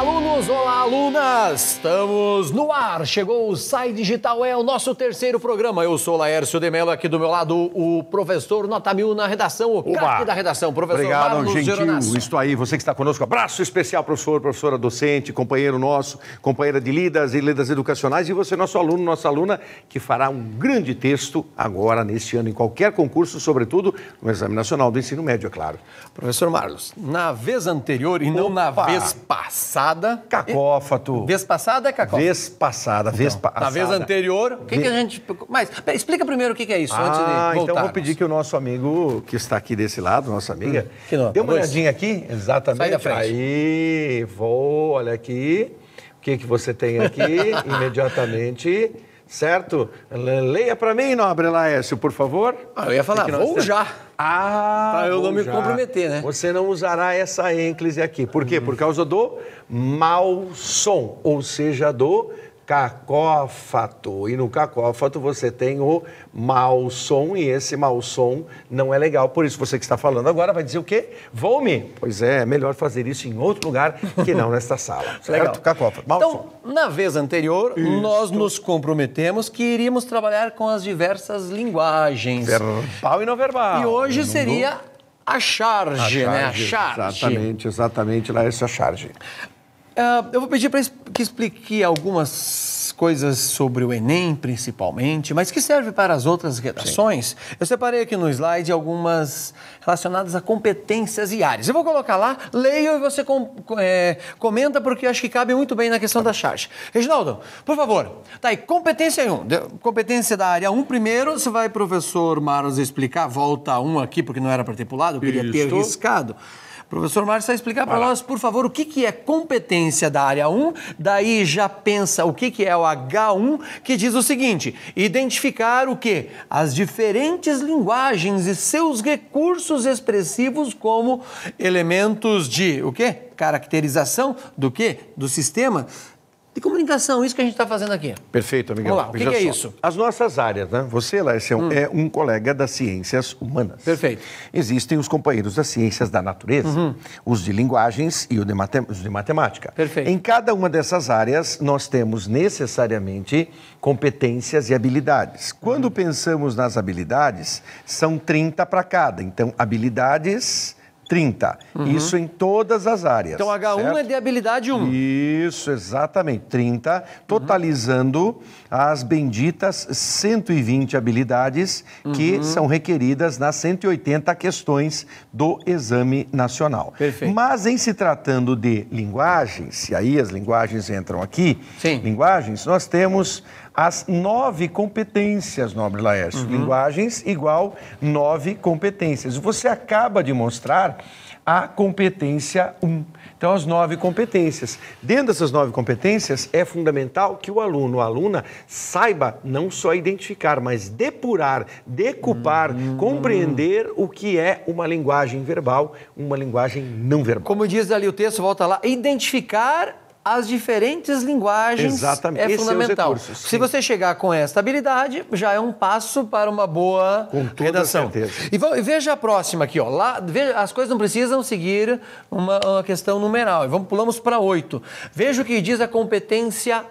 alunos, olá alunas! Estamos no ar, chegou o Sai Digital, é o nosso terceiro programa. Eu sou Laércio de Mello, aqui do meu lado o professor Nota 1000 na redação, o craque da redação, professor Obrigado, Marlos gentil, Geronasso. estou aí, você que está conosco, abraço especial, professor, professora docente, companheiro nosso, companheira de lidas e lidas educacionais, e você, nosso aluno, nossa aluna, que fará um grande texto agora, neste ano, em qualquer concurso, sobretudo no Exame Nacional do Ensino Médio, é claro. Professor Marlos, na vez anterior e não na vez passada... Cacófato. Vez passada é cacófato? Vez passada, vez passada. Na vez anterior, o que a gente... Mas, explica primeiro o que é isso, antes de voltar. Então vou pedir que o nosso amigo, que está aqui desse lado, nossa amiga, dê uma olhadinha aqui, exatamente. Sai da frente. Aí, olha aqui, o que você tem aqui, imediatamente, certo? Leia para mim, nobre Laércio, por favor. Eu ia falar, vou já. Para eu não me comprometer, né? Você não usará essa ênclise aqui. Por quê? Por causa do mau som, ou seja, do cacófato. E no cacófato você tem o mau som, e esse mau som não é legal. Por isso você que está falando agora vai dizer o quê? Vou-me? Pois é melhor fazer isso em outro lugar que não nesta sala. Certo? Legal. Cacófato, mau som. Na vez anterior, nós nos comprometemos que iríamos trabalhar com as diversas linguagens. Verbal e não verbal. E hoje seria a charge, né? A charge. Exatamente, Laércio, a charge. Eu vou pedir para que explique algumas coisas sobre o Enem, principalmente, mas que serve para as outras redações. Sim. Eu separei aqui no slide algumas relacionadas a competências e áreas. Eu vou colocar lá, leio e você comenta, porque eu acho que cabe muito bem na questão da charge. Reginaldo, por favor, tá aí, competência 1. Competência da área 1 primeiro, você vai, professor Marlos, explicar, volta 1 aqui, porque não era para ter pulado, eu queria ter riscado. Professor Marcos, vai explicar para nós, por favor, o que é competência da área 1, daí já pensa o que é o H1, que diz o seguinte: identificar o quê? As diferentes linguagens e seus recursos expressivos como elementos de, o quê? Caracterização do quê? Do sistema de comunicação, isso que a gente está fazendo aqui. Perfeito, amigão. Vamos lá, o que é isso? As nossas áreas, né? Você, Laércio, é um colega das ciências humanas. Perfeito. Existem os companheiros das ciências da natureza, os de linguagens e os de matemática. Perfeito. Em cada uma dessas áreas, nós temos necessariamente competências e habilidades. Quando pensamos nas habilidades, são 30 para cada. Então, habilidades... 30. Isso em todas as áreas. Então, H1 certo? É de habilidade 1. Isso, exatamente. 30, totalizando as benditas 120 habilidades que são requeridas nas 180 questões do Exame Nacional. Perfeito. Mas em se tratando de linguagens, e aí as linguagens entram aqui, linguagens, nós temos as 9 competências, nobre Laércio. Linguagens igual 9 competências. Você acaba de mostrar a competência 1. Então, as 9 competências. Dentro dessas 9 competências, é fundamental que o aluno ou a aluna saiba não só identificar, mas depurar, decupar, compreender o que é uma linguagem verbal, uma linguagem não verbal. Como diz ali o texto, volta lá, identificar as diferentes linguagens. Exatamente. É fundamental. Recursos, se você chegar com esta habilidade, já é um passo para uma boa redação. E veja a próxima aqui, ó. Lá, veja, as coisas não precisam seguir uma questão numeral. Pulamos para 8. Veja o que diz a competência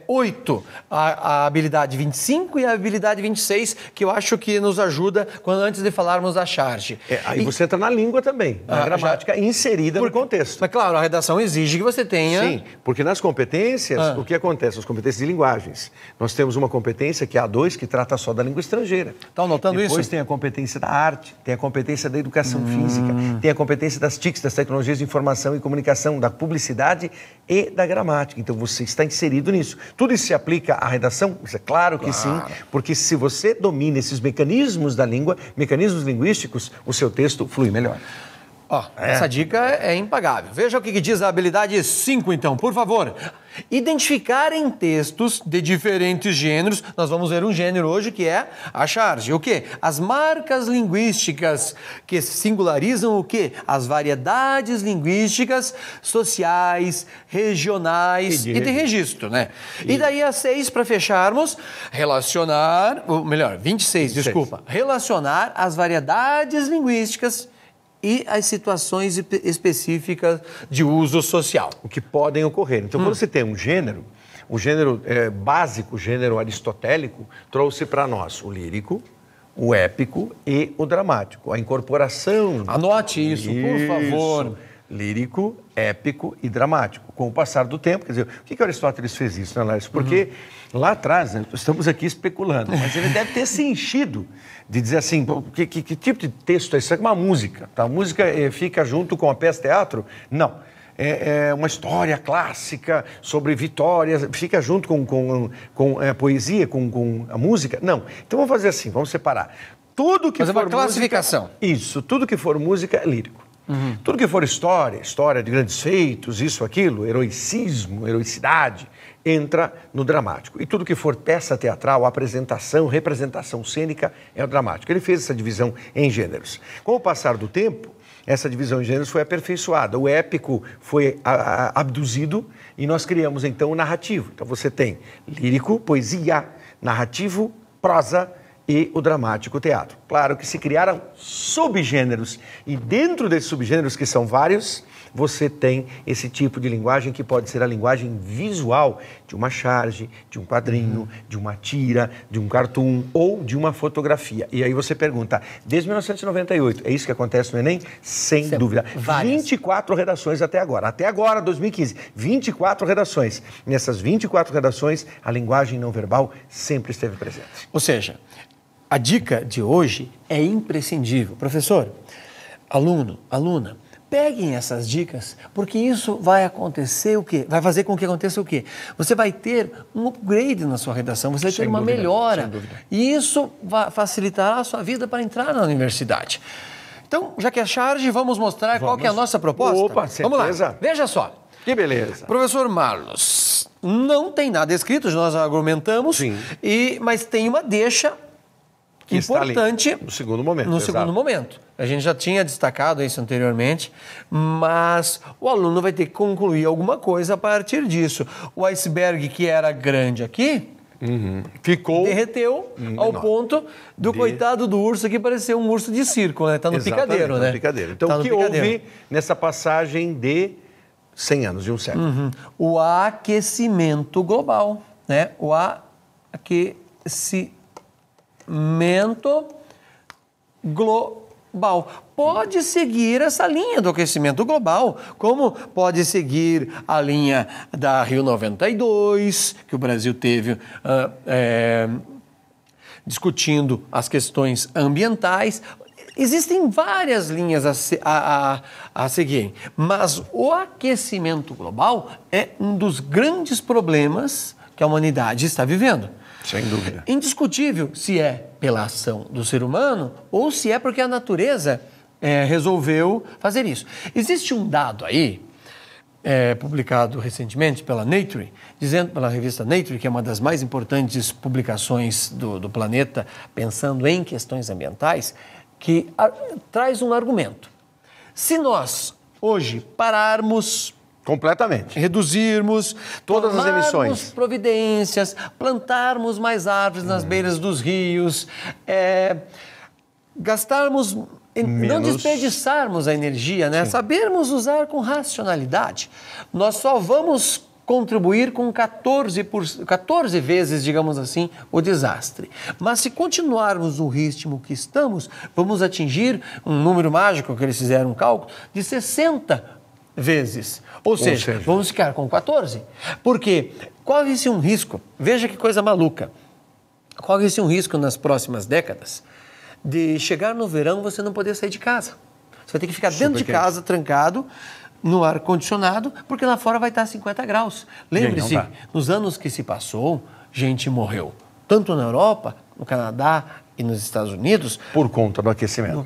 8, a habilidade 25 e a habilidade 26, que eu acho que nos ajuda antes de falarmos da charge. Aí você entra na língua também, na gramática inserida no contexto. Mas claro, a redação exige que você tenha... Sim, porque nas competências, o que acontece? As competências de linguagens. Nós temos uma competência que é a 2, que trata só da língua estrangeira. Estão notando isso? Depois tem a competência da arte, tem a competência da educação física, tem a competência das TICs, das tecnologias de informação e comunicação, da publicidade e da gramática. Então você está inserido nisso. Tudo isso se aplica à redação? Isso é claro que sim, porque se você domina esses mecanismos da língua, mecanismos linguísticos, o seu texto flui melhor. Essa dica é impagável. Veja o que diz a habilidade 5, então, por favor. Identificar em textos de diferentes gêneros, nós vamos ver um gênero hoje que é a charge. O quê? As marcas linguísticas que singularizam o quê? As variedades linguísticas sociais, regionais e de registro, né? E daí a 6, para fecharmos, relacionar, ou melhor, 26, desculpa. Relacionar as variedades linguísticas e as situações específicas de uso social. O que podem ocorrer. Então, quando você tem um gênero, o gênero básico, o gênero aristotélico, trouxe para nós o lírico, o épico e o dramático. A incorporação... Anote isso, por favor. Lírico, épico e dramático. Com o passar do tempo, quer dizer, o que Aristóteles fez isso, né, Lércio? Porque lá atrás, né, estamos aqui especulando, mas ele deve ter se enchido de dizer assim, que tipo de texto é isso? É uma música, tá? A música fica junto com a peça teatro? Não. É uma história clássica sobre vitórias, fica junto com a poesia, com a música? Não. Então vamos fazer assim, vamos separar. Tudo que fazer for uma classificação. Música, isso, tudo que for música é lírico. Tudo que for história de grandes feitos, isso, aquilo, heroicismo, heroicidade, entra no dramático. E tudo que for peça teatral, apresentação, representação cênica, é o dramático. Ele fez essa divisão em gêneros. Com o passar do tempo, essa divisão em gêneros foi aperfeiçoada. O épico foi abduzido e nós criamos, então, o narrativo. Então, você tem lírico, poesia, narrativo, prosa e o dramático teatro. Claro que se criaram subgêneros e dentro desses subgêneros, que são vários, você tem esse tipo de linguagem que pode ser a linguagem visual de uma charge, de um quadrinho, de uma tira, de um cartoon ou de uma fotografia. E aí você pergunta, desde 1998, é isso que acontece no Enem? Sem dúvida. Várias. 24 redações até agora, 2015, 24 redações. Nessas 24 redações, a linguagem não verbal sempre esteve presente. Ou seja, a dica de hoje é imprescindível. Professor, aluno, aluna, peguem essas dicas, porque isso vai acontecer o quê? Vai fazer com que aconteça o quê? Você vai ter um upgrade na sua redação, você vai ter uma melhora. E isso facilitará a sua vida para entrar na universidade. Então, já que é charge, vamos mostrar qual que é a nossa proposta? Opa, certeza. Vamos lá, veja só. Que beleza. Professor Marlos, não tem nada escrito, nós argumentamos, mas tem uma deixa que importante no segundo momento. No segundo momento. A gente já tinha destacado isso anteriormente, mas o aluno vai ter que concluir alguma coisa a partir disso. O iceberg que era grande aqui, derreteu ao ponto do coitado do urso aqui parecer um urso de circo, né? Tá no picadeiro, né? Picadeiro. Então, o que houve nessa passagem de 100 anos, de um século? O aquecimento global, né? O aquecimento global. Pode seguir essa linha do aquecimento global, como pode seguir a linha da Rio 92, que o Brasil teve discutindo as questões ambientais. Existem várias linhas a seguir, mas o aquecimento global é um dos grandes problemas que a humanidade está vivendo. Sem dúvida. Indiscutível se é pela ação do ser humano ou se é porque a natureza resolveu fazer isso. Existe um dado aí, publicado recentemente pela Nature, pela revista Nature, que é uma das mais importantes publicações do planeta, pensando em questões ambientais, que traz um argumento. Se hoje pararmos completamente, reduzirmos todas as emissões, providências, plantarmos mais árvores nas beiras dos rios, gastarmos, não desperdiçarmos a energia, né? Sabermos usar com racionalidade, nós só vamos contribuir com 14 vezes, digamos assim, o desastre. Mas se continuarmos no ritmo que estamos, vamos atingir um número mágico, que eles fizeram um cálculo, de 60 vezes. Ou seja, vamos ficar com 14. Porque corre-se um risco, veja que coisa maluca, corre-se um risco nas próximas décadas de chegar no verão você não poder sair de casa. Você vai ter que ficar dentro de casa, trancado, no ar-condicionado, porque lá fora vai estar 50 graus. Lembre-se, nos anos que se passou, gente morreu. Tanto na Europa, no Canadá e nos Estados Unidos. Por conta do aquecimento.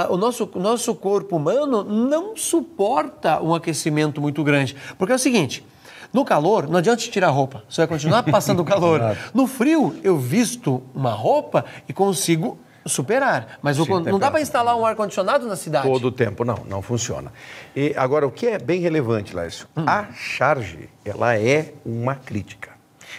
O nosso corpo humano não suporta um aquecimento muito grande. Porque é o seguinte, no calor, não adianta tirar a roupa. Você vai continuar passando calor. No frio, eu visto uma roupa e consigo superar. Mas não dá para instalar um ar-condicionado na cidade? Todo o tempo, não funciona. E agora, o que é bem relevante, Lércio, a charge, ela é uma crítica.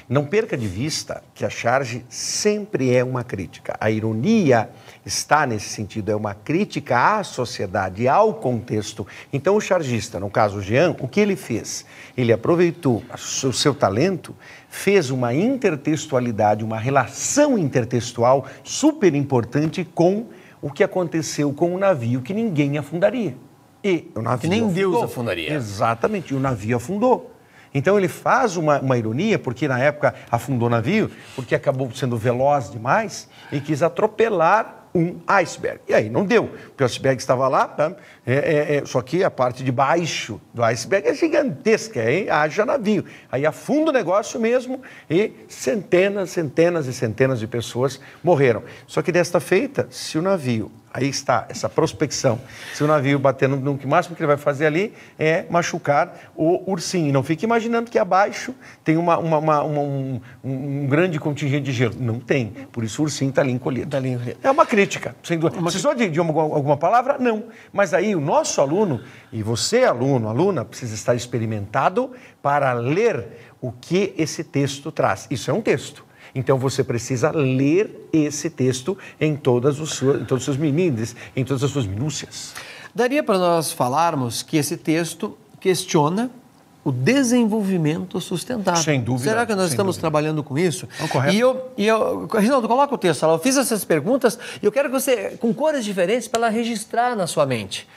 Não perca de vista que a charge sempre é uma crítica. A ironia está nesse sentido, é uma crítica à sociedade, ao contexto. Então o chargista, no caso o Jean, o que ele fez? Ele aproveitou o seu talento, fez uma intertextualidade, uma relação intertextual super importante com o que aconteceu com o navio que ninguém afundaria. E o navio que nem afundou. Deus afundaria. Exatamente, e o navio afundou. Então ele faz uma ironia, porque na época afundou o navio, porque acabou sendo veloz demais e quis atropelar um iceberg. E aí não deu, porque o iceberg estava lá, tá? Só que a parte de baixo do iceberg é gigantesca, hein? Haja navio. Aí afunda o negócio mesmo e centenas e centenas de pessoas morreram. Só que desta feita, se o navio, aí está, essa prospecção, se o navio bater no que máximo que ele vai fazer ali é machucar o ursinho. Não fique imaginando que abaixo tem um grande contingente de gelo. Não tem. Por isso o ursinho está ali encolhido. Tá ali encolhido. É uma crítica, sem dúvida. Precisou de alguma palavra? Não. Mas aí o nosso aluno, e você, aluno, aluna, precisa estar experimentado para ler o que esse texto traz. Isso é um texto. Então você precisa ler esse texto em todos os seus minimes, em todas as suas minúcias. Daria para nós falarmos que esse texto questiona o desenvolvimento sustentável. Sem dúvida. Será que nós estamos trabalhando com isso? Não, correto. Reginaldo, coloca o texto lá. Eu fiz essas perguntas e eu quero que você, com cores diferentes, para ela registrar na sua mente.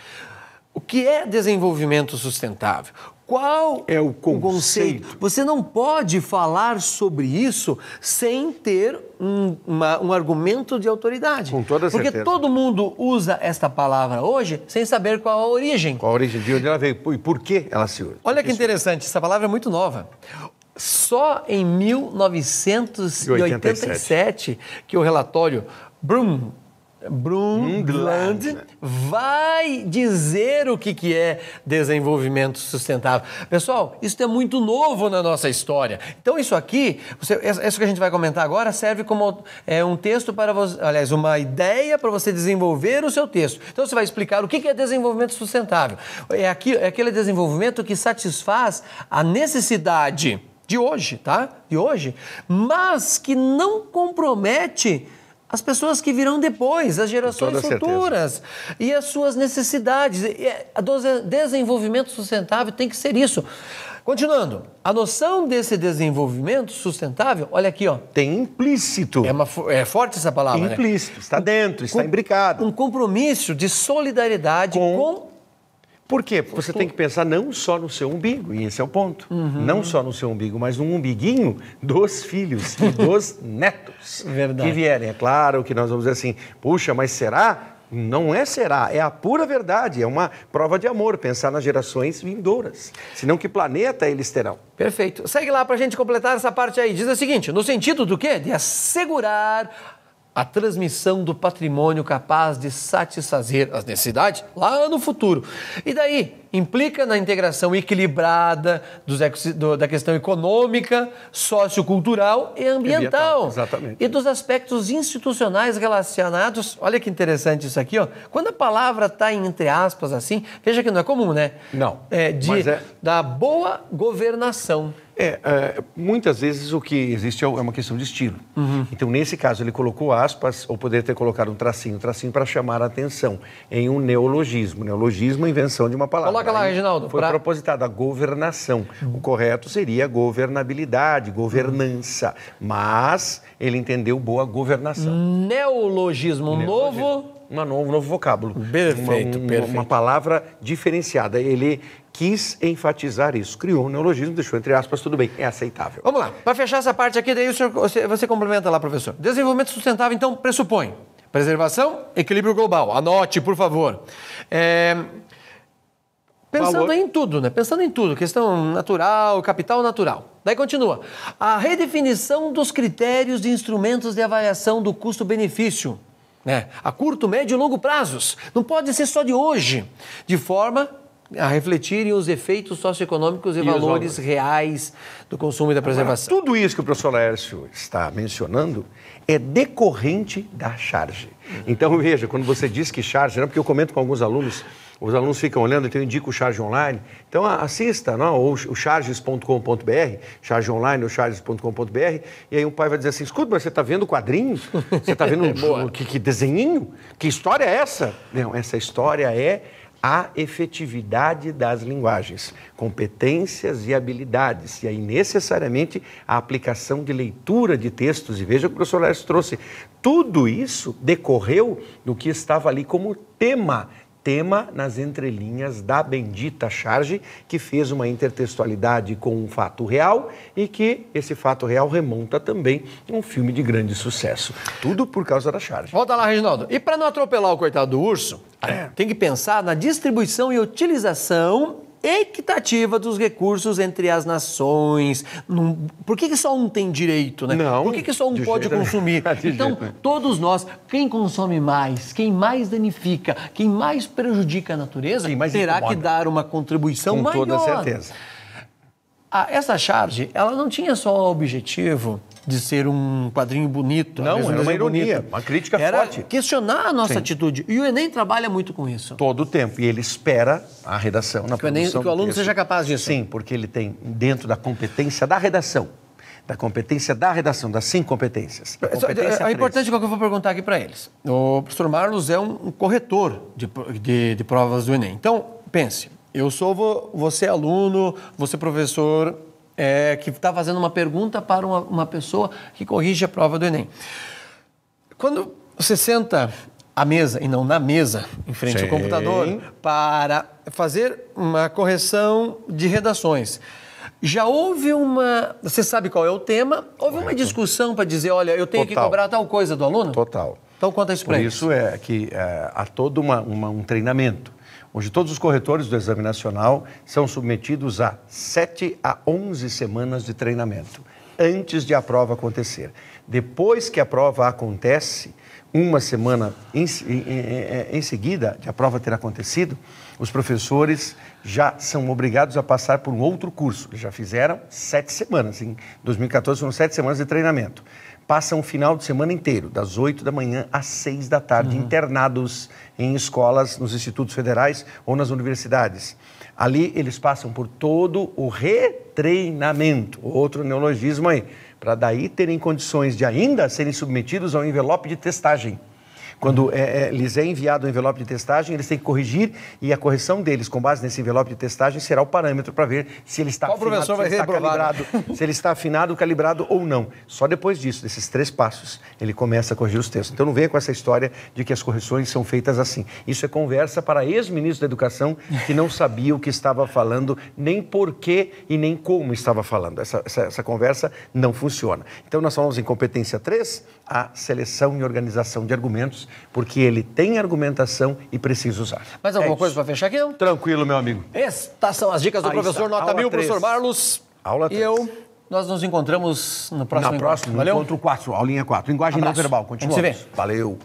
O que é desenvolvimento sustentável? Qual é o conceito? Você não pode falar sobre isso sem ter um argumento de autoridade. Com toda certeza. Porque todo mundo usa esta palavra hoje sem saber qual a origem. Qual a origem, de onde ela veio e por que ela se usa. Olha que interessante, essa palavra é muito nova. Só em 1987 que o relatório Brundtland vai dizer o que é desenvolvimento sustentável. Pessoal, isso é muito novo na nossa história. Então isso aqui, isso que a gente vai comentar agora serve como um texto para você, aliás, uma ideia para você desenvolver o seu texto. Então você vai explicar o que é desenvolvimento sustentável. É aquele desenvolvimento que satisfaz a necessidade de hoje, tá? De hoje, mas que não compromete as pessoas que virão depois, as gerações futuras e as suas necessidades. O desenvolvimento sustentável tem que ser isso. Continuando, a noção desse desenvolvimento sustentável, olha aqui, ó. Tem implícito. É forte essa palavra, implícito, né? Está dentro, está imbricado. Um compromisso de solidariedade com... Por quê? Porque você tem que pensar não só no seu umbigo, e esse é o ponto. Não só no seu umbigo, mas no umbiguinho dos filhos e dos netos. Verdade. Que vierem. É claro que nós vamos dizer assim, puxa, mas será? Não é será, é a pura verdade, é uma prova de amor, pensar nas gerações vindouras. Senão que planeta eles terão? Perfeito. Segue lá para a gente completar essa parte aí. Diz o seguinte, no sentido do quê? De assegurar a transmissão do patrimônio capaz de satisfazer as necessidades lá no futuro. E daí, implica na integração equilibrada da questão econômica, sociocultural e ambiental. Exatamente. E dos aspectos institucionais relacionados. Olha que interessante isso aqui, ó. Quando a palavra está entre aspas assim, veja que não é comum, né? Não. Da boa governação. Muitas vezes o que existe é uma questão de estilo. Então, nesse caso, ele colocou aspas, ou poderia ter colocado um tracinho para chamar a atenção em um neologismo. Neologismo é a invenção de uma palavra. Coloca lá, Reginaldo. Foi propositada a governação. O correto seria governabilidade, governança. Mas ele entendeu boa governação. Neologismo. Um novo vocábulo. Perfeito. Uma palavra diferenciada. Ele quis enfatizar isso. Criou um neologismo, deixou entre aspas, tudo bem, é aceitável. Vamos lá. Para fechar essa parte aqui, daí você complementa lá, professor. Desenvolvimento sustentável, então, pressupõe preservação, equilíbrio global. Anote, por favor. Pensando em tudo, né? Pensando em tudo. Questão natural, capital natural. Daí continua. A redefinição dos critérios de instrumentos de avaliação do custo-benefício, né? A curto, médio e longo prazos. Não pode ser só de hoje. De forma a refletirem os efeitos socioeconômicos e valores reais do consumo e da preservação. Tudo isso que o professor Laércio está mencionando é decorrente da charge. Então, veja, quando você diz que charge, porque eu comento com alguns alunos os alunos ficam olhando, então eu indico o Charge Online. Então assista, não? Ou o charges.com.br, Charge Online ou charges.com.br, e aí um pai vai dizer assim, escuta, mas você está vendo quadrinhos? Você está vendo que desenhinho? Que história é essa? Não, essa história é a efetividade das linguagens, competências e habilidades, e aí necessariamente a aplicação de leitura de textos, e veja o que o professor Laércio trouxe, tudo isso decorreu do que estava ali como tema nas entrelinhas da bendita Charge, que fez uma intertextualidade com um fato real e que esse fato real remonta também a um filme de grande sucesso. Tudo por causa da Charge. Volta lá, Reginaldo. E para não atropelar o coitado do urso, tem que pensar na distribuição e utilização equitativa dos recursos entre as nações. Por que só um tem direito, né? Não, por que só um pode consumir? Então, todos nós, quem consome mais, quem mais danifica, quem mais prejudica a natureza, terá que dar uma contribuição maior. Com toda certeza. Essa Charge, ela não tinha só o objetivo de ser um quadrinho bonito. Não, era uma ironia, uma crítica forte. Era questionar a nossa atitude. E o Enem trabalha muito com isso. Todo o tempo. E ele espera a redação na produção. Que o aluno seja capaz disso. Sim, porque ele tem dentro da competência da redação. Da competência da redação, das 5 competências. É importante o que eu vou perguntar aqui para eles. O professor Marlos é um corretor de provas do Enem. Então, pense, você é aluno, você é professor, que está fazendo uma pergunta para uma pessoa que corrige a prova do Enem. Quando você senta à mesa, e não na mesa, em frente ao computador, para fazer uma correção de redações, já houve você sabe qual é o tema, houve uma discussão para dizer, olha, eu tenho que cobrar tal coisa do aluno? Total. Então conta isso para eles. Por isso é que há todo um treinamento. Hoje todos os corretores do Exame Nacional são submetidos a 7 a 11 semanas de treinamento, antes de a prova acontecer. Depois que a prova acontece, uma semana em seguida de a prova ter acontecido, os professores já são obrigados a passar por um outro curso. Eles já fizeram 7 semanas, em 2014 foram 7 semanas de treinamento. Passam o final de semana inteiro, das 8 da manhã às 6 da tarde, internados em escolas, nos institutos federais ou nas universidades. Ali eles passam por todo o retreinamento, outro neologismo aí, para daí terem condições de ainda serem submetidos ao envelope de testagem. Quando lhes é enviado o envelope de testagem, eles têm que corrigir e a correção deles, com base nesse envelope de testagem, será o parâmetro para ver se ele está afinado, se ele está calibrado, se ele está afinado, calibrado ou não. Só depois disso, desses 3 passos, ele começa a corrigir os textos. Então não venha com essa história de que as correções são feitas assim. Isso é conversa para ex-ministro da Educação que não sabia o que estava falando, nem por quê e nem como estava falando. Essa conversa não funciona. Então nós falamos em competência 3, a seleção e organização de argumentos, porque ele tem argumentação e precisa usar. Mais alguma coisa para fechar aqui? Não? Tranquilo, meu amigo. Estas são as dicas do professor Nota 1000, professor Marlos. Aula 3. Nós nos encontramos no próximo encontro. Valeu? Encontro 4, aulinha 4. Linguagem não verbal. Continuamos. Vamos se ver. Valeu.